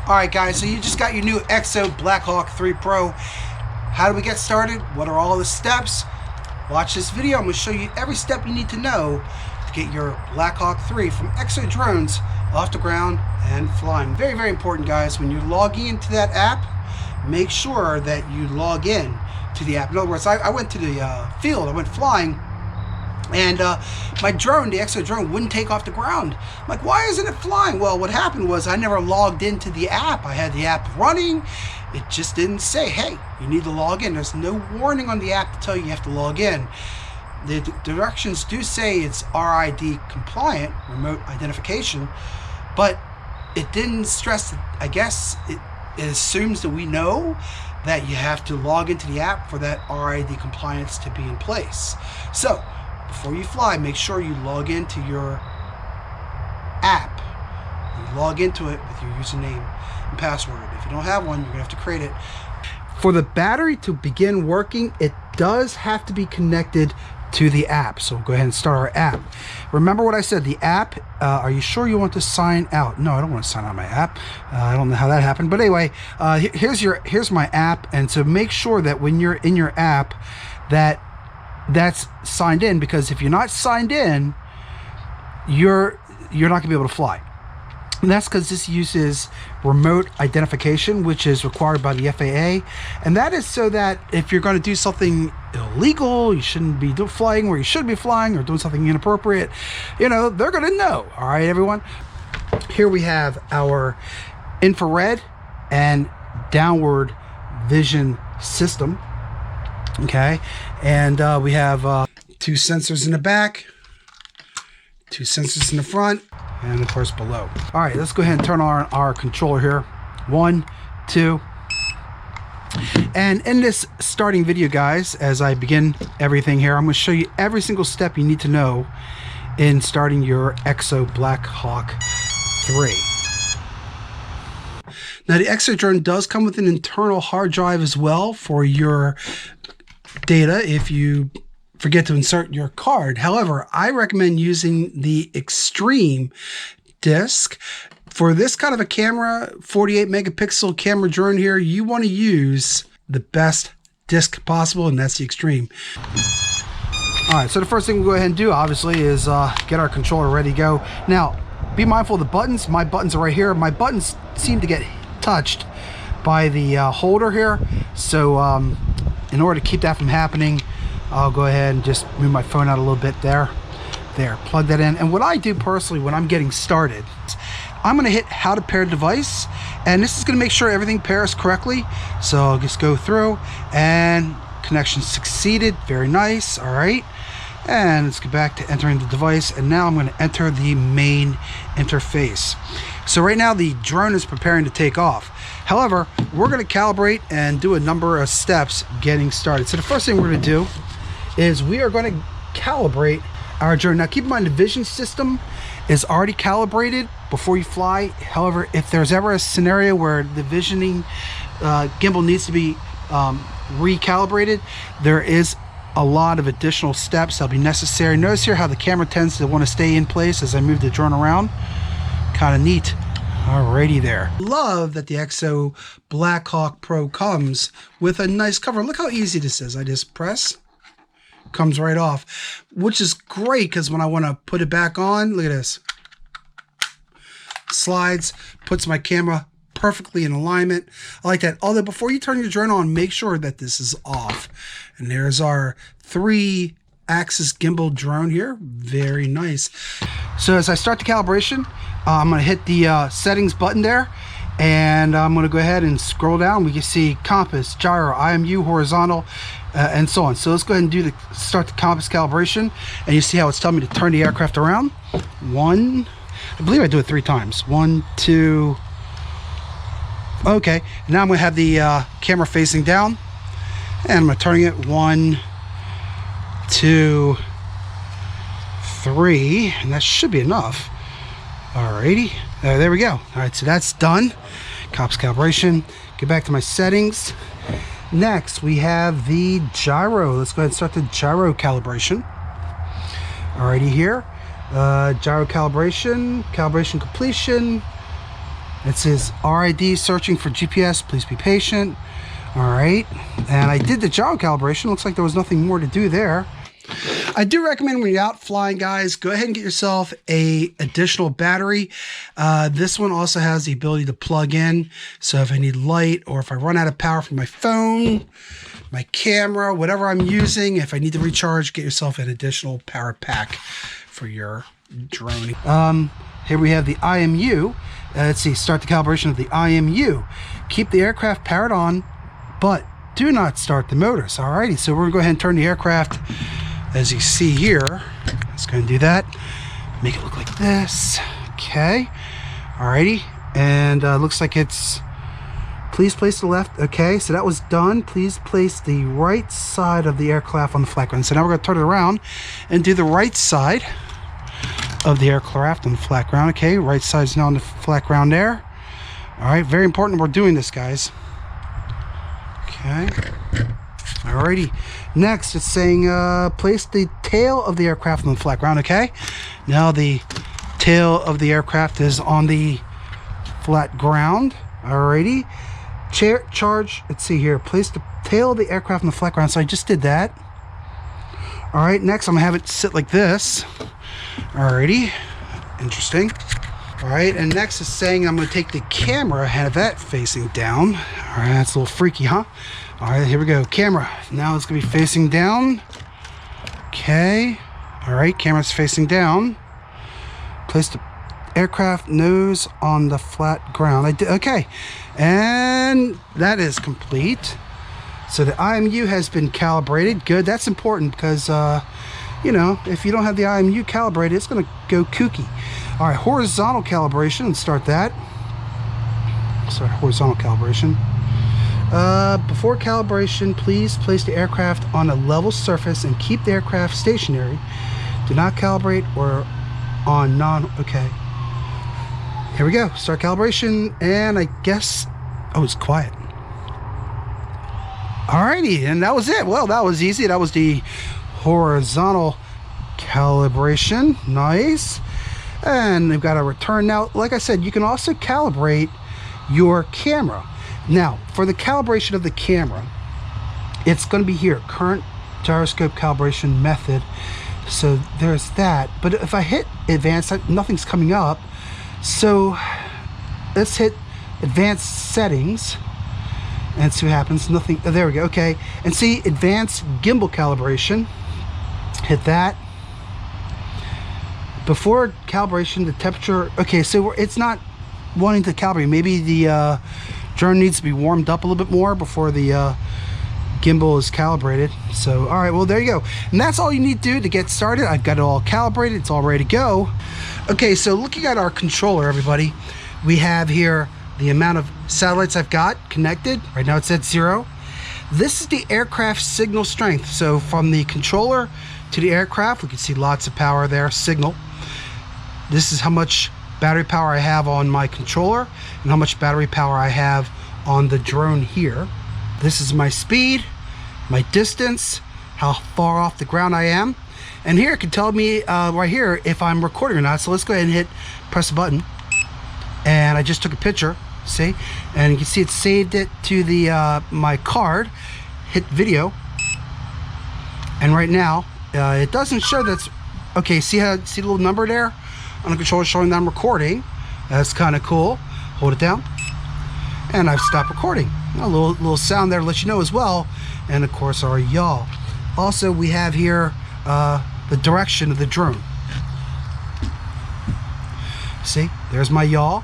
Alright guys, so you just got your new EXO Blackhawk 3 Pro. How do we get started? What are all the steps? Watch this video. I'm going to show you every step you need to know to get your Blackhawk 3 from EXO Drones off the ground and flying. Very, very important guys. When you're logging into that app, make sure that you log in to the app. In other words, I went to the field, I went flying, and my drone, the EXO drone, wouldn't take off the ground. I'm like, why isn't it flying? Well, what happened was I never logged into the app. I had the app running. It just didn't say, hey, you need to log in. There's no warning on the app to tell you have to log in. The directions do say it's RID compliant, remote identification, but it didn't stress that. I guess it assumes that we know that you have to log into the app for that RID compliance to be in place. So before you fly, make sure you log into your app. You log into it with your username and password. If you don't have one, you're gonna have to create it. For the battery to begin working, it does have to be connected to the app. So go ahead and start our app. Remember what I said, the app, are you sure you want to sign out? No, I don't want to sign out my app. I don't know how that happened, but anyway, here's my app. And so make sure that when you're in your app that's signed in, because if you're not signed in, you're not gonna be able to fly. And that's because this uses remote identification, which is required by the FAA. And that is so that if you're going to do something illegal, you shouldn't be flying where you should be flying, or doing something inappropriate, you know, they're going to know. All right, everyone. Here we have our infrared and downward vision system. Okay, and we have 2 sensors in the back, 2 sensors in the front, and of course below. All right, let's go ahead and turn on our controller here. 1, 2. And in this starting video, guys, as I begin everything here, I'm going to show you every single step you need to know in starting your EXO Blackhawk 3. Now, the EXO drone does come with an internal hard drive as well for your data if you forget to insert your card. However, I recommend using the Extreme disc. For this kind of a camera, 48 megapixel camera drone here, you want to use the best disc possible, and that's the Extreme. All right, so the first thing we'll go ahead and do, obviously, is get our controller ready to go. Now, be mindful of the buttons. My buttons are right here. My buttons seem to get touched by the holder here. So in order to keep that from happening, I'll go ahead and just move my phone out a little bit there. There, plug that in. And what I do personally when I'm getting started, I'm gonna hit how to pair device, and this is gonna make sure everything pairs correctly. So I'll just go through, and connection succeeded, very nice, all right. And let's get back to entering the device, and now I'm gonna enter the main interface. So right now the drone is preparing to take off. However, we're gonna calibrate and do a number of steps getting started. So the first thing we're gonna do is we are gonna calibrate our drone. Now keep in mind the vision system is already calibrated before you fly. However, if there's ever a scenario where the visioning gimbal needs to be recalibrated, there is a lot of additional steps that'll be necessary. Notice here how the camera tends to want to stay in place as I move the drone around. Kind of neat. Alrighty there. Love that the EXO Blackhawk Pro comes with a nice cover. Look how easy this is. I just press, comes right off, which is great because when I want to put it back on, look at this. Slides, puts my camera perfectly in alignment. I like that. Although before you turn your drone on, make sure that this is off. And there's our 3-axis gimbal drone here. Very nice. So as I start the calibration, I'm going to hit the settings button there, and I'm going to go ahead and scroll down. We can see compass, gyro, IMU, horizontal, and so on. So let's go ahead and start the compass calibration, and you see how it's telling me to turn the aircraft around. 1, I believe I do it 3 times. 1, 2. Okay, now I'm going to have the camera facing down, and I'm going to turn it 1, 2, 3, and that should be enough. Alrighty, there we go. All right, so that's done. Compass calibration. Get back to my settings. Next, we have the gyro. Let's go ahead and start the gyro calibration. Alrighty here. Gyro calibration, calibration completion. It says RID searching for GPS, please be patient. All right, and I did the gyro calibration. Looks like there was nothing more to do there. I do recommend when you're out flying, guys, go ahead and get yourself a additional battery. This one also has the ability to plug in. So if I need light, or if I run out of power from my phone, my camera, whatever I'm using, if I need to recharge, get yourself an additional power pack for your drone. Here we have the IMU. Let's see, start the calibration of the IMU. Keep the aircraft powered on, but do not start the motors. Alrighty, so we're gonna go ahead and turn the aircraft, as you see here. Let's go and do that. Make it look like this. Okay, alrighty, and looks like it's, please place the left. Okay, so that was done. Please place the right side of the aircraft on the flat ground. So now we're gonna turn it around and do the right side of the aircraft on the flat ground. Okay, right side is now on the flat ground there. All right, very important we're doing this, guys. Okay, alrighty. Next, it's saying place the tail of the aircraft on the flat ground. Okay, now the tail of the aircraft is on the flat ground. Alrighty, charge, let's see here, place the tail of the aircraft on the flat ground. So I just did that. All right, next I'm gonna have it sit like this. Alrighty, interesting. All right, and next is saying I'm going to take the camera and have that facing down. All right, that's a little freaky, huh? All right, here we go. Camera. Now it's going to be facing down. Okay. All right, camera's facing down. Place the aircraft nose on the flat ground. I did, okay, and that is complete. So the IMU has been calibrated. Good. That's important because you know, if you don't have the IMU calibrated, it's going to go kooky. All right, horizontal calibration. Let's start that. Sorry, horizontal calibration. Before calibration, please place the aircraft on a level surface and keep the aircraft stationary. Do not calibrate or on non. Okay. Here we go. Start calibration, and I guess, oh, it's quiet. Alrighty, and that was it. Well, that was easy. That was the horizontal calibration. Nice. And they've got a return. Now, like I said, you can also calibrate your camera. Now, for the calibration of the camera, it's going to be here, current gyroscope calibration method. So there's that. But if I hit advanced, nothing's coming up. So let's hit advanced settings and see what happens. Nothing. Oh, there we go. Okay, and see advanced gimbal calibration. Hit that. Before calibration, the temperature. Okay, so it's not wanting to calibrate. Maybe the drone needs to be warmed up a little bit more before the gimbal is calibrated. So, all right, well, there you go. And that's all you need to do to get started. I've got it all calibrated. It's all ready to go. Okay, so looking at our controller, everybody, we have here the amount of satellites I've got connected. Right now it's at 0. This is the aircraft signal strength. So from the controller to the aircraft, we can see lots of power there, signal. This is how much battery power I have on my controller and how much battery power I have on the drone here. This is my speed, my distance, how far off the ground I am. And here it can tell me right here if I'm recording or not. So let's go ahead and press the button. And I just took a picture, see? And you can see it saved it to the my card. Hit video. And right now, it doesn't show that's, okay, see the little number there on the controller showing that I'm recording? That's kind of cool. Hold it down. And I've stopped recording. A little sound there to let you know as well. And of course our yaw. Also, we have here the direction of the drone. See, there's my yaw.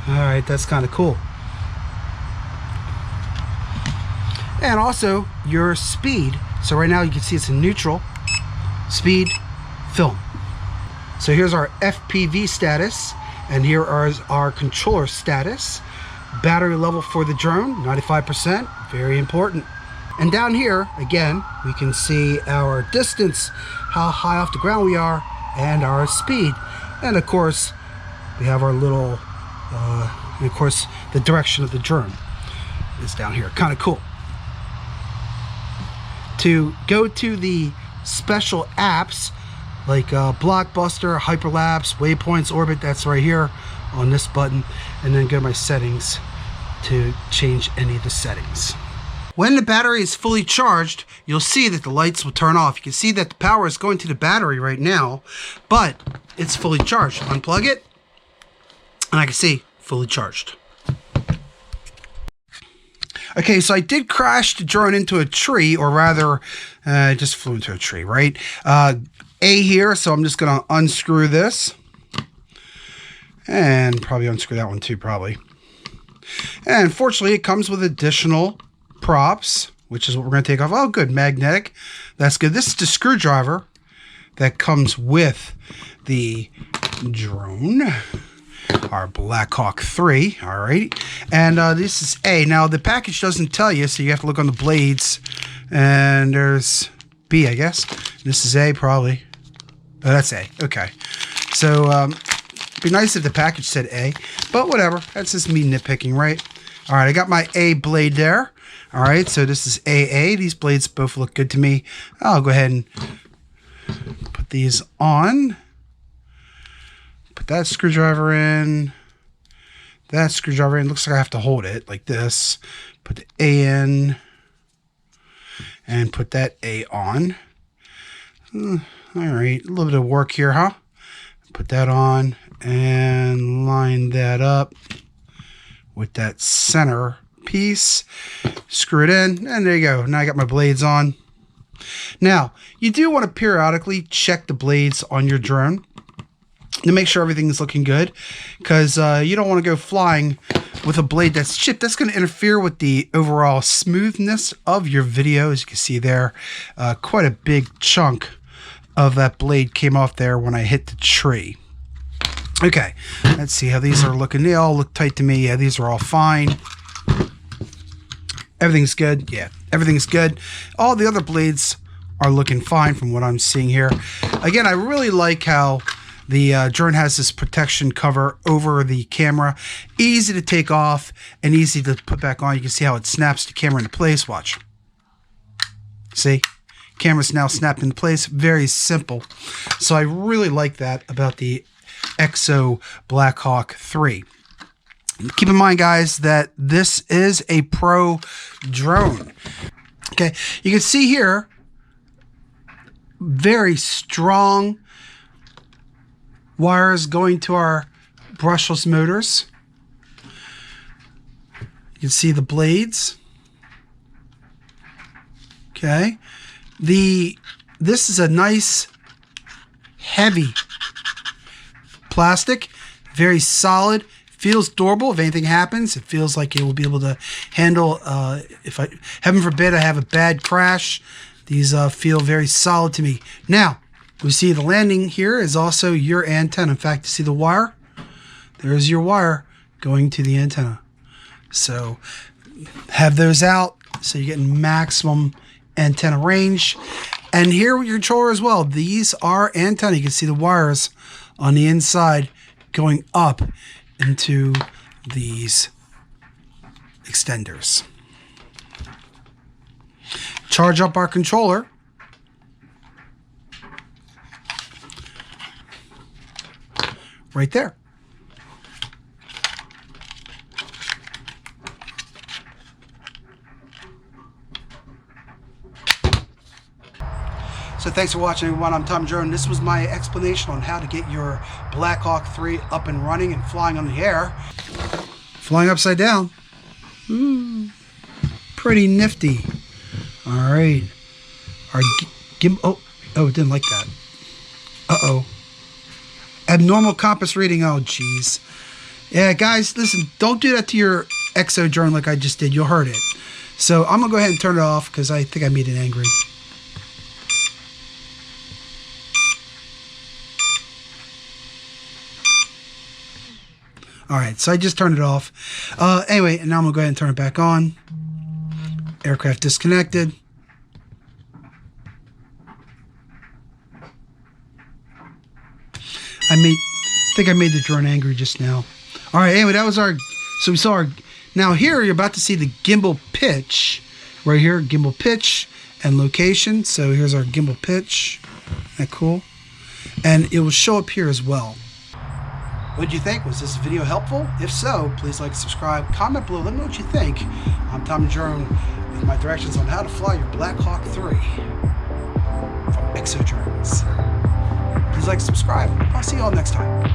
All right, that's kind of cool. And also your speed. So right now you can see it's in neutral. Speed, film. So here's our FPV status, and here is our controller status. Battery level for the drone, 95%, very important. And down here, again, we can see our distance, how high off the ground we are, and our speed. And of course, we have our little, and of course, the direction of the drone is down here. Kind of cool. To go to the special apps, like Blockbuster, Hyperlapse, Waypoints, Orbit, that's right here on this button, and then go to my settings to change any of the settings. When the battery is fully charged, you'll see that the lights will turn off. You can see that the power is going to the battery right now, but it's fully charged. Unplug it, and I can see fully charged. Okay, so I did crash the drone into a tree, or rather, it just flew into a tree, right? A here, so I'm just going to unscrew this. And probably unscrew that one too, probably. And fortunately, it comes with additional props, which is what we're going to take off. Oh, good, magnetic. That's good. This is the screwdriver that comes with the drone, our Blackhawk 3. All right, and this is A. Now the package doesn't tell you, so you have to look on the blades. And there's B, I guess. This is A, probably. Oh, that's A. Okay, so be nice if the package said A, but whatever. That's just me nitpicking, right? All right, I got my A blade there. All right, so this is AA. These blades both look good to me. I'll go ahead and put these on. Put that screwdriver in. That screwdriver in. Looks like I have to hold it like this. Put the A in. And put that A on. All right, a little bit of work here, huh? Put that on and line that up with that center piece. Screw it in, and there you go. Now I got my blades on. Now, you do want to periodically check the blades on your drone to make sure everything is looking good, because you don't want to go flying with a blade that's chipped. That's going to interfere with the overall smoothness of your video. As you can see there, quite a big chunk of that blade came off there when I hit the tree. Okay, let's see how these are looking. They all look tight to me. Yeah, these are all fine. Everything's good. Yeah, everything's good. All the other blades are looking fine from what I'm seeing here. Again, I really like how the drone has this protection cover over the camera. Easy to take off and easy to put back on. You can see how it snaps the camera into place. Watch. See? Camera's now snapped into place. Very simple. So I really like that about the EXO Blackhawk 3. Keep in mind, guys, that this is a pro drone. Okay, you can see here, very strong wires going to our brushless motors. You can see the blades. Okay, this is a nice heavy plastic, very solid. Feels durable. If anything happens, it feels like it will be able to handle. If heaven forbid, I have a bad crash, these feel very solid to me. Now, we see the landing here is also your antenna. In fact, you see the wire? There's your wire going to the antenna. So, have those out so you're getting maximum antenna range. And here with your controller as well. These are antenna. You can see the wires on the inside going up into these extenders. Charge up our controller. Right there. So thanks for watching, everyone. I'm Tom Drone. This was my explanation on how to get your Blackhawk 3 up and running and flying on the air. Flying upside down. Pretty nifty. All right. Our gimbal. Oh, it didn't like that. Uh-oh. Abnormal compass reading. Oh, geez. Yeah, guys, listen. Don't do that to your EXO drone like I just did. You'll hurt it. So I'm going to go ahead and turn it off because I think I made it angry. All right, so I just turned it off. Anyway, and now I'm going to go ahead and turn it back on. Aircraft disconnected. I think I made the drone angry just now. All right, anyway, that was our, so we saw our, now here you're about to see the gimbal pitch. Right here, gimbal pitch and location. So here's our gimbal pitch. Isn't that cool? And it will show up here as well. What did you think? Was this video helpful? If so, please like, subscribe, comment below, let me know what you think. I'm Tom Drone with my directions on how to fly your Blackhawk 3 from EXO Drones. Please like, subscribe. I'll see you all next time.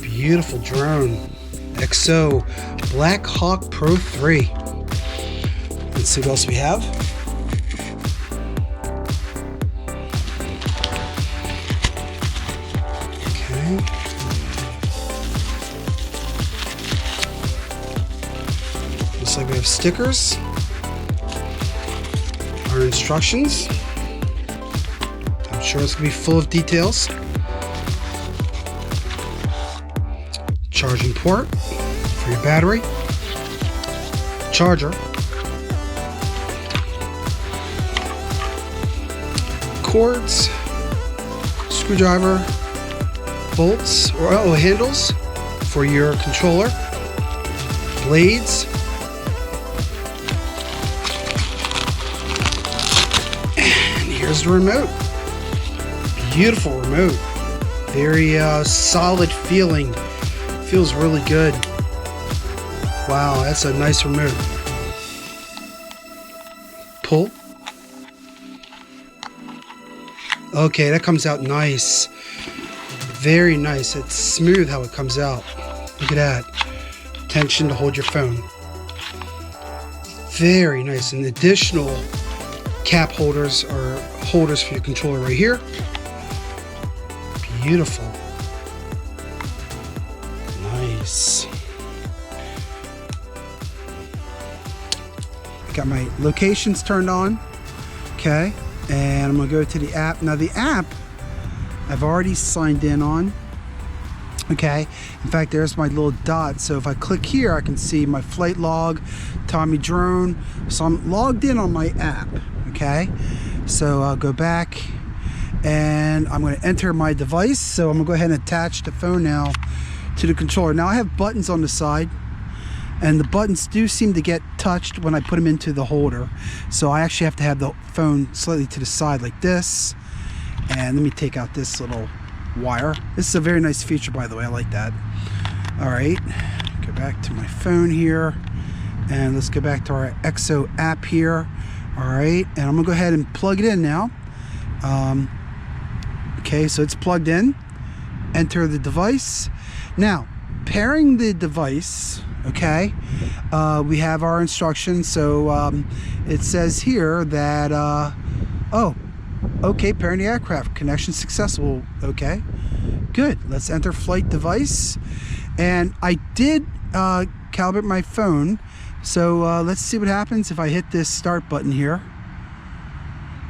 Beautiful drone, EXO Blackhawk Pro 3. Let's see what else we have. Okay. Looks like we have stickers, our instructions. I'm sure it's going to be full of details. Charging port for your battery, charger, cords, screwdriver, bolts or handles for your controller, blades, and here's the remote. Beautiful remote, very solid feeling. Feels really good. Wow, that's a nice remote. Pull. Okay, that comes out nice. Very nice. It's smooth how it comes out. Look at that. Tension to hold your phone. Very nice. And additional cap holders or holders for your controller right here. Beautiful. Nice. Got my locations turned on. Okay, and I'm gonna go to the app. Now the app I've already signed in on. Okay, in fact there's my little dot, so if I click here I can see my flight log, Tommy Drone. So I'm logged in on my app. Okay, so I'll go back and I'm going to enter my device. So I'm gonna go ahead and attach the phone now to the controller. Now I have buttons on the side, and the buttons do seem to get touched when I put them into the holder. So I actually have to have the phone slightly to the side like this. And let me take out this little wire. This is a very nice feature, by the way. I like that. All right, go back to my phone here, and let's go back to our EXO app here. All right, and I'm gonna go ahead and plug it in now. Okay, so it's plugged in. Enter the device. Now, pairing the device, okay, we have our instructions. So it says here that, oh, okay, pairing the aircraft, connection successful. Okay, good. Let's enter flight device. And I did calibrate my phone. So let's see what happens if I hit this start button here.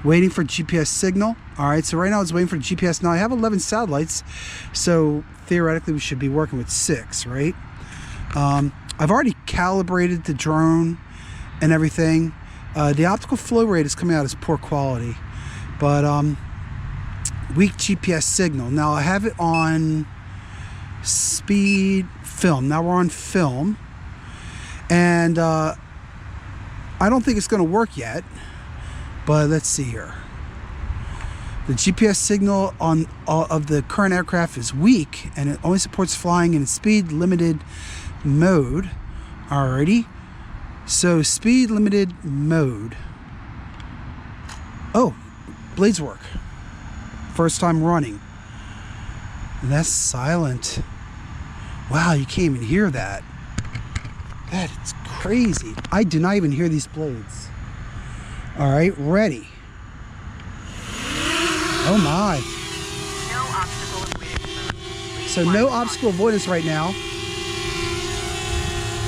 Waiting for GPS signal. All right, so right now it's waiting for GPS. Now I have 11 satellites, so theoretically we should be working with 6, right? I've already calibrated the drone and everything. The optical flow rate is coming out as poor quality, but weak GPS signal. Now I have it on speed film. Now we're on film, and I don't think it's going to work yet, but let's see here. The GPS signal on of the current aircraft is weak, and it only supports flying in speed limited mode. Alrighty. So speed limited mode. Oh, blades work. First time running. And that's silent. Wow, you can't even hear that. That is crazy. I do not even hear these blades. All right, ready. Oh my. No obstacle avoidance. So no obstacle avoidance right now.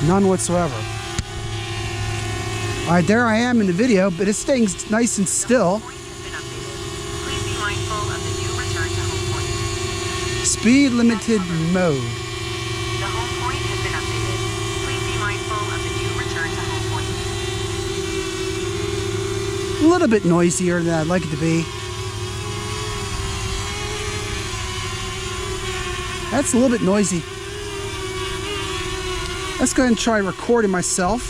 None whatsoever. All right, there I am in the video, but it's staying nice and still. Please be mindful of the new return to home point. Speed limited mode. The home point has been updated. Please be mindful of the new return to home point. A little bit noisier than I'd like it to be. That's a little bit noisy. Let's go ahead and try recording myself.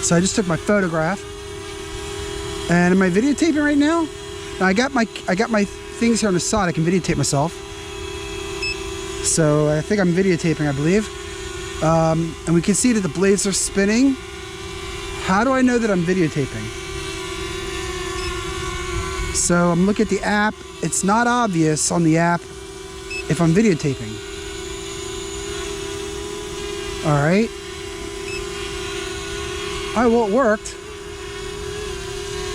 So I just took my photograph. And am I videotaping right now? Now I got my things here on the side. I can videotape myself. So I think I'm videotaping, I believe. And we can see that the blades are spinning. How do I know that I'm videotaping? So I'm looking at the app. It's not obvious on the app if I'm videotaping. All right. All right, well, it worked.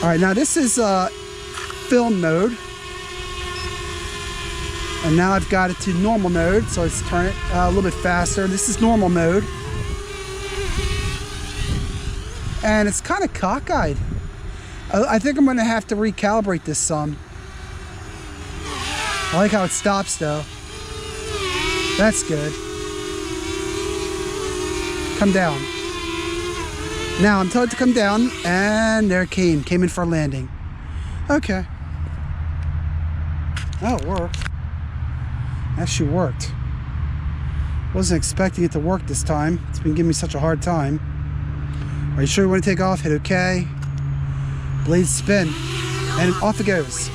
All right, now this is film mode. And now I've got it to normal mode, so let's turn it a little bit faster. This is normal mode. And it's kind of cockeyed. I think I'm gonna have to recalibrate this some. I like how it stops though. That's good. Come down. Now I'm told to come down, and there it came in for a landing. Okay. Oh, it worked. Actually worked. Wasn't expecting it to work this time. It's been giving me such a hard time. Are you sure you want to take off? Hit OK. Blades spin, and off it goes.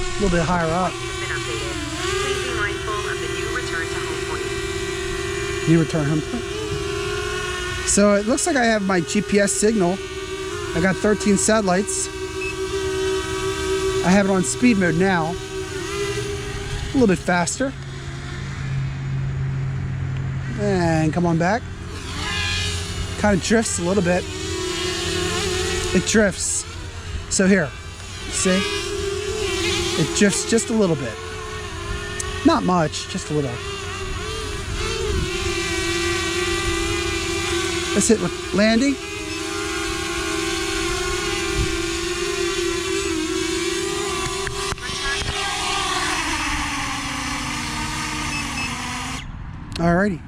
A little bit higher up. Please be mindful of the new return to home point. New return home point. So it looks like I have my GPS signal. I got 13 satellites. I have it on speed mode now. A little bit faster. And come on back. Kind of drifts a little bit. It drifts. So here, see? It drifts just a little bit. Not much, just a little. Let's hit landing. Alrighty.